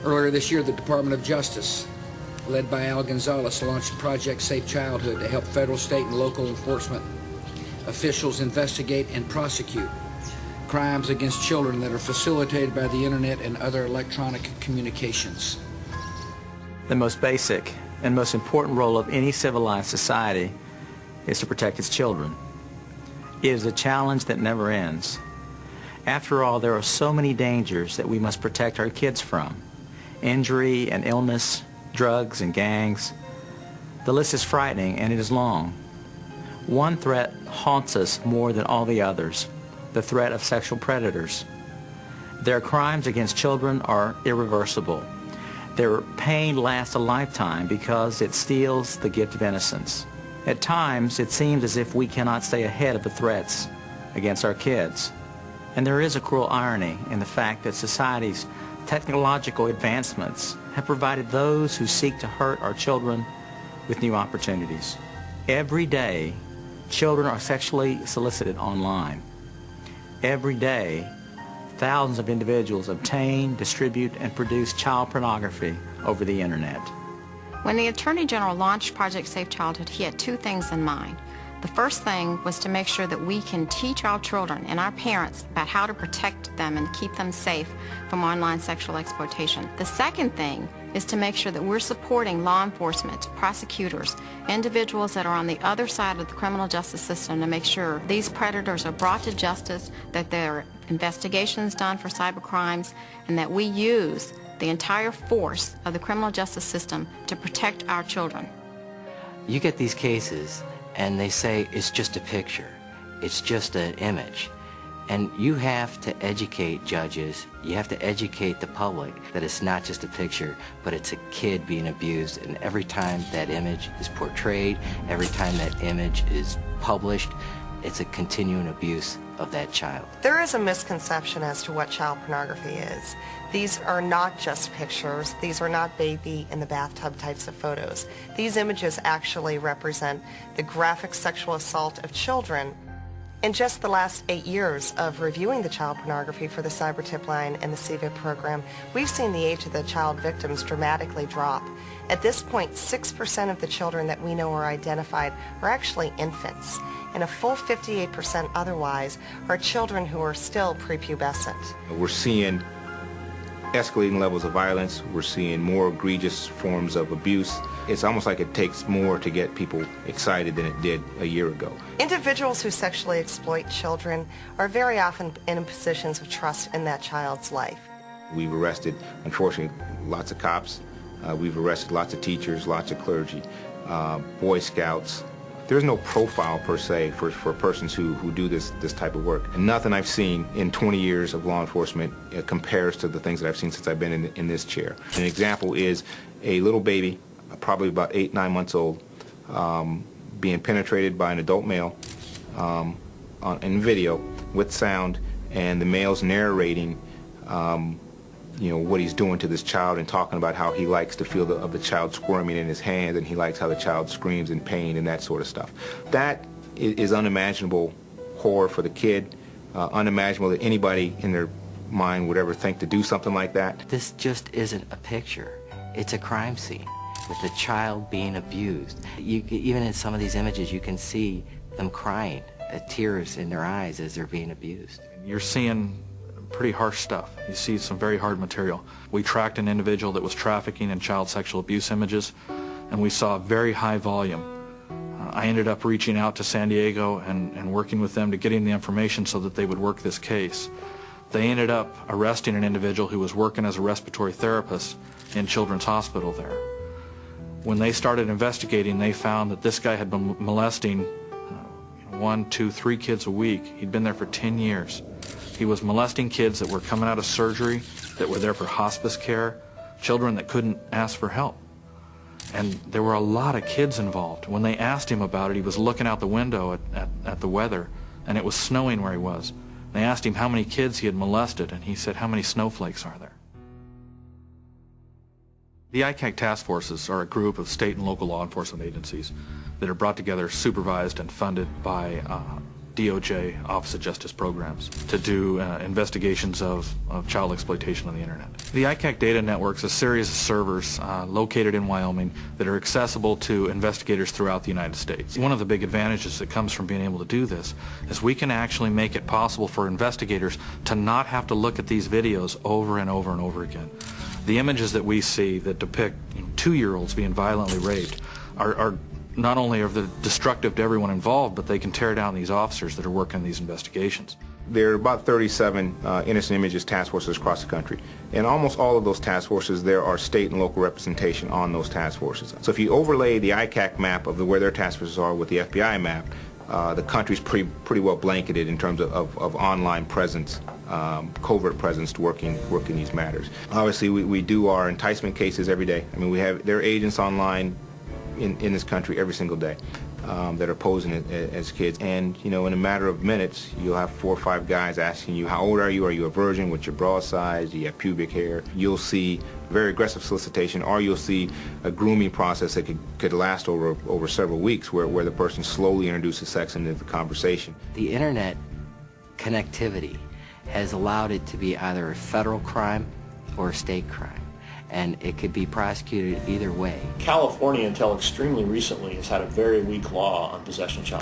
Earlier this year, the Department of Justice, led by Al Gonzalez, launched Project Safe Childhood to help federal, state, and local enforcement officials investigate and prosecute crimes against children that are facilitated by the internet and other electronic communications. The most basic and most important role of any civilized society is to protect its children. It is a challenge that never ends. After all, there are so many dangers that we must protect our kids from. Injury and illness, drugs and gangs. The list is frightening and it is long. One threat haunts us more than all the others, the threat of sexual predators. Their crimes against children are irreversible. Their pain lasts a lifetime because it steals the gift of innocence. At times, it seems as if we cannot stay ahead of the threats against our kids. And there is a cruel irony in the fact that society's technological advancements have provided those who seek to hurt our children with new opportunities. Every day, children are sexually solicited online. Every day, thousands of individuals obtain, distribute, and produce child pornography over the internet. When the Attorney General launched Project Safe Childhood, he had two things in mind. The first thing was to make sure that we can teach our children and our parents about how to protect them and keep them safe from online sexual exploitation. The second thing is to make sure that we're supporting law enforcement, prosecutors, individuals that are on the other side of the criminal justice system to make sure these predators are brought to justice, that there are investigations done for cyber crimes, and that we use the entire force of the criminal justice system to protect our children. You get these cases and they say it's just a picture, it's just an image. And you have to educate judges, you have to educate the public that it's not just a picture, but it's a kid being abused. And every time that image is portrayed, every time that image is published, it's a continuing abuse of that child. There is a misconception as to what child pornography is. These are not just pictures. These are not baby in the bathtub types of photos. These images actually represent the graphic sexual assault of children. In just the last 8 years of reviewing the child pornography for the Cyber Tip Line and the CVIP program, we've seen the age of the child victims dramatically drop. At this point, 6% of the children that we know are identified are actually infants, and a full 58% otherwise are children who are still prepubescent. We're seeing escalating levels of violence. We're seeing more egregious forms of abuse. It's almost like it takes more to get people excited than it did a year ago. Individuals who sexually exploit children are very often in positions of trust in that child's life. We've arrested, unfortunately, lots of cops. We've arrested lots of teachers, lots of clergy, Boy Scouts. There's no profile per se for persons who do this type of work. And nothing I've seen in 20 years of law enforcement compares to the things that I've seen since I've been in this chair. An example is a little baby, probably about 8, 9 months old, being penetrated by an adult male in video with sound, and the male's narrating what he's doing to this child and talking about how he likes the feel of the child squirming in his hands, and he likes how the child screams in pain and that sort of stuff. That is unimaginable horror for the kid, unimaginable that anybody in their mind would ever think to do something like that. This just isn't a picture. It's a crime scene with a child being abused. Even in some of these images, you can see them crying, tears in their eyes as they're being abused. You're seeing pretty harsh stuff. You see some very hard material. We tracked an individual that was trafficking in child sexual abuse images, and we saw a very high volume. I ended up reaching out to San Diego and working with them to getting the information so that they would work this case. They ended up arresting an individual who was working as a respiratory therapist in Children's Hospital there. When they started investigating, they found that this guy had been molesting 1, 2, 3 kids a week. He'd been there for 10 years. He was molesting kids that were coming out of surgery, that were there for hospice care, children that couldn't ask for help. And there were a lot of kids involved. When they asked him about it, he was looking out the window at the weather, and it was snowing where he was. They asked him how many kids he had molested, and he said, "How many snowflakes are there?" The ICAC task forces are a group of state and local law enforcement agencies that are brought together, supervised, and funded by DOJ, Office of Justice programs to do investigations of child exploitation on the internet. The ICAC Data Network is a series of servers located in Wyoming that are accessible to investigators throughout the United States. One of the big advantages that comes from being able to do this is we can actually make it possible for investigators to not have to look at these videos over and over and over again. The images that we see that depict 2-year-olds being violently raped are not only are they destructive to everyone involved, but they can tear down these officers that are working these investigations. There are about 37 innocent images task forces across the country. In almost all of those task forces, there are state and local representation on those task forces. So if you overlay the ICAC map of where their task forces are with the FBI map, the country's pretty well blanketed in terms of online presence, covert presence to working these matters. Obviously, we do our enticement cases every day. I mean, there are agents online in this country every single day that are posing as kids, and in a matter of minutes you'll have 4 or 5 guys asking you, how old are you a virgin, what's your bra size, do you have pubic hair. You'll see very aggressive solicitation, or you'll see a grooming process that could last over several weeks where the person slowly introduces sex into the conversation. The internet connectivity has allowed it to be either a federal crime or a state crime, and it could be prosecuted either way. California, until extremely recently, has had a very weak law on possession of child